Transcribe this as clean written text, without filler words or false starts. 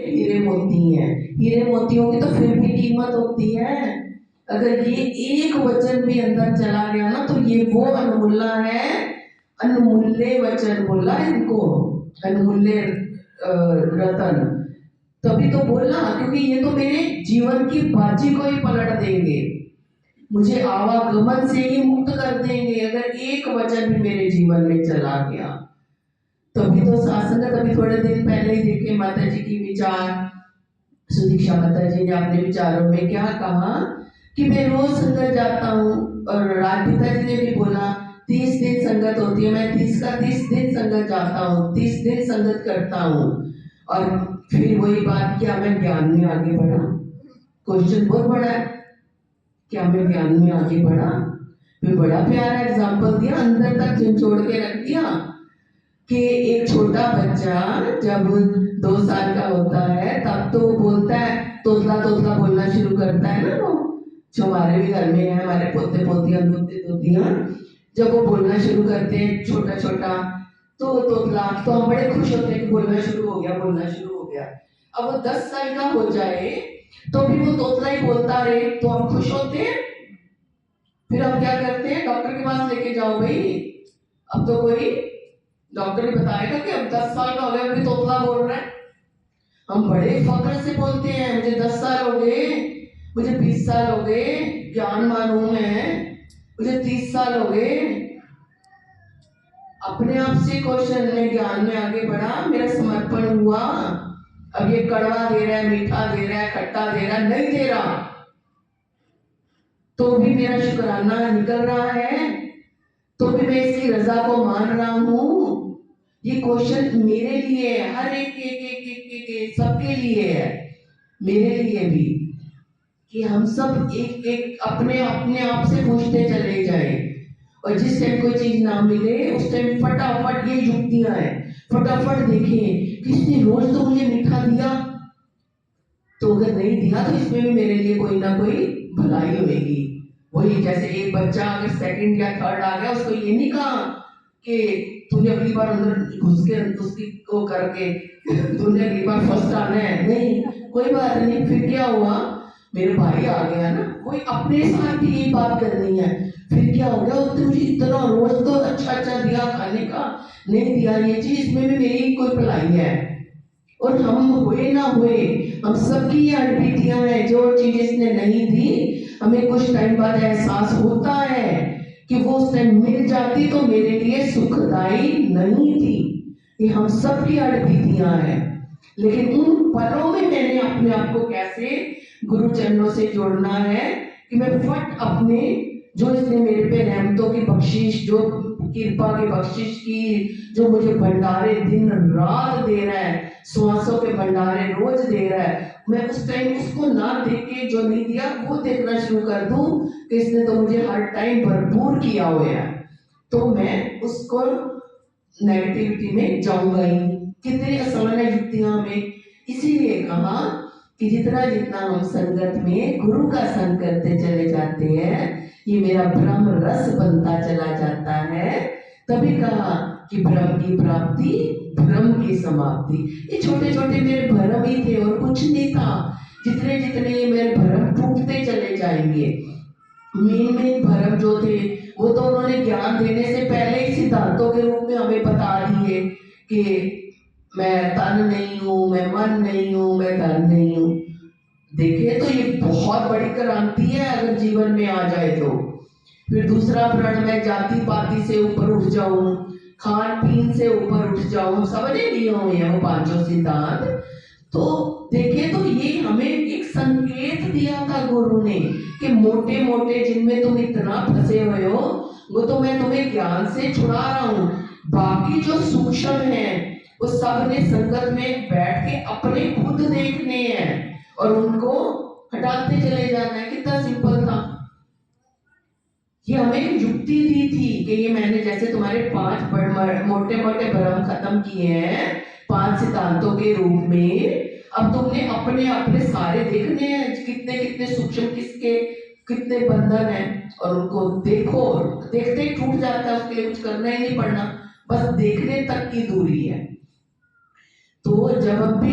हीरे मोती हैं, हीरे मोतियों की तो फिर भी कीमत होती है। अगर ये एक वचन भी अंदर चला गया ना तो ये वो अनमूल्य है। अनमूल्य वचन बोला इनको, अनमूल्य रतन। तभी तो बोला, क्योंकि ये तो मेरे जीवन की बाजी को ही पलट देंगे, मुझे आवागमन से ही मुक्त कर देंगे अगर एक वचन भी मेरे जीवन में चला गया। तभी तो सासंगत अभी थोड़े दिन पहले ही देखे माता जी की विचार, सुदीक्षा माता जी ने अपने विचारों में क्या कहा कि मैं रोज संगत जाता हूँ, और राजपिता जी ने भी बोला 30 दिन संगत होती है, मैं 30 दिन संगत जाता हूँ, 30 दिन संगत करता हूँ। और फिर वही बात, क्या मैं ज्ञान में आगे बढ़ा? क्वेश्चन बहुत बड़ा है, क्या मैं ज्ञान में आगे बढ़ा? फिर बड़ा प्यारा एग्जाम्पल दिया, अंदर तक झंझोड़ के रख दिया कि एक छोटा बच्चा जब 2 साल का होता है तब तो वो बोलता है, तोतला तोतला बोलना शुरू करता है ना, वो जो हमारे भी घर में है, हमारे पोते पोतियां दोते दोतियां, जब वो बोलना शुरू करते हैं छोटा छोटा तो तोतला, तो हम बड़े खुश होते हैं कि बोलना शुरू हो गया, बोलना शुरू हो गया। अब वो 10 साल का हो जाए तो भी वो तोतला ही बोलता रहे तो हम खुश होते हैं। फिर हम क्या करते हैं, डॉक्टर के पास लेके जाओ भाई, अब तो कोई डॉक्टर ही बताएगा कि अब 10 साल का हो गया अभी तोतला बोल रहा है। हम बड़े फख्र से बोलते हैं मुझे 10 साल हो गए, मुझे 20 साल हो गए, ज्ञानवान हूं मैं, मुझे 30 साल हो गए। अपने आप से क्वेश्चन, में ज्ञान में आगे बढ़ा, मेरा समर्पण हुआ, अब ये कड़वा दे रहा है, मीठा दे रहा है, खट्टा दे रहा है, नहीं दे रहा तो भी मेरा शुक्राना निकल रहा है, तो भी मैं इसकी रजा को मान रहा हूँ। ये क्वेश्चन मेरे लिए है, हर एक सबके लिए है, मेरे लिए भी, कि हम सब एक एक अपने अपने आप से पूछते चले जाए। और जिस टाइम कोई चीज ना मिले उस टाइम फटाफट ये युक्तियां हैं, फटाफट देखें किसने रोज तो मुझे मीठा दिया, तो अगर नहीं दिया तो इसमें भी मेरे लिए कोई ना कोई भलाई होगी। वही जैसे एक बच्चा अगर सेकंड या थर्ड आ गया, उसको ये नहीं कहा कि तूने अगली बार अंदर घुस के उसकी को करके तूने अगली बार फर्स्ट आना है, नहीं कोई बात नहीं, फिर क्या हुआ, मेरे भाई आ गया ना, कोई अपने साथ भी यही बात करनी है। फिर क्या हो गया, उसने मुझे इतना रोज तो अच्छा अच्छा दिया खाने का, नहीं दिया ये चीज, इसमें भी मेरी कोई भलाई है। और हम हुए ना हुए, हम सबकी ये अड़बीतियां हैं, जो चीज इसने नहीं दी हमें कुछ टाइम बाद एहसास होता है कि वो उसने मिल जाती तो मेरे लिए सुखदायी नहीं थी। ये हम सबकी अड़बीतियां हैं, लेकिन उन पलों में मैंने अपने आप को कैसे गुरु चरणों से जोड़ना है कि मैं फट अपने, जो इसने मेरे पे रहमतों की बख्शिश, जो कृपा की बख्शिश की, जो मुझे भंडारे दिन रात दे रहा है, श्वासों के भंडारे रोज दे रहा है, मैं उस टाइम उसको ना देख के जो नहीं दिया वो देखना शुरू कर दूं कि इसने तो मुझे हर टाइम भरपूर किया हुआ है, तो मैं उसको नेगेटिविटी में जाऊंगा ही। कितनी आसान है युक्तियां में। इसीलिए कहा कि जितना जितना हम संगत में गुरु का संग करते चले जाते हैं, ये मेरा ब्रह्म रस बनता चला जाता है। तभी कहा कि ब्रह्म की प्राप्ति, भ्रम की समाप्ति। ये छोटे छोटे मेरे भ्रम ही थे और कुछ नहीं था, जितने जितने ये मेरे भ्रम टूटते चले जाएंगे। मेन भ्रम जो थे वो तो उन्होंने ज्ञान देने से पहले ही सिद्धांतों के रूप में हमें बता दिए कि मैं तन नहीं हूं, मैं मन नहीं हूं, मैं धन नहीं हूं। देखिए तो ये बहुत बड़ी क्रांति है अगर जीवन में आ जाए तो। फिर दूसरा प्रण, मैं जाति पाति से ऊपर उठ जाऊं, खान पीन से ऊपर उठ जाऊं, सबने लिए हुए हैं वो पांचों सिद्धांत। तो देखिए तो ये हमें एक संकेत दिया था गुरु ने कि मोटे मोटे जिनमें तुम इतना फंसे हुए हो वो तो मैं तुम्हें ज्ञान से छुड़ा रहा हूं, बाकी जो सूक्ष्म है वो सब ने संगत में बैठ के अपने खुद देखने हैं और उनको हटाते चले जाना है। कितना सिंपल था। ये हमें युक्ति दी थी कि ये मैंने जैसे तुम्हारे 5 मोटे मोटे भ्रम खत्म किए हैं 5 सिद्धांतों के रूप में, अब तुमने अपने अपने सारे देखने हैं, कितने कितने सूक्ष्म किसके कितने बंधन हैं, और उनको देखो, देखते ही टूट जाता है, उसके लिए कुछ करना ही नहीं पड़ना, बस देखने तक की दूरी है। तो जब हम भी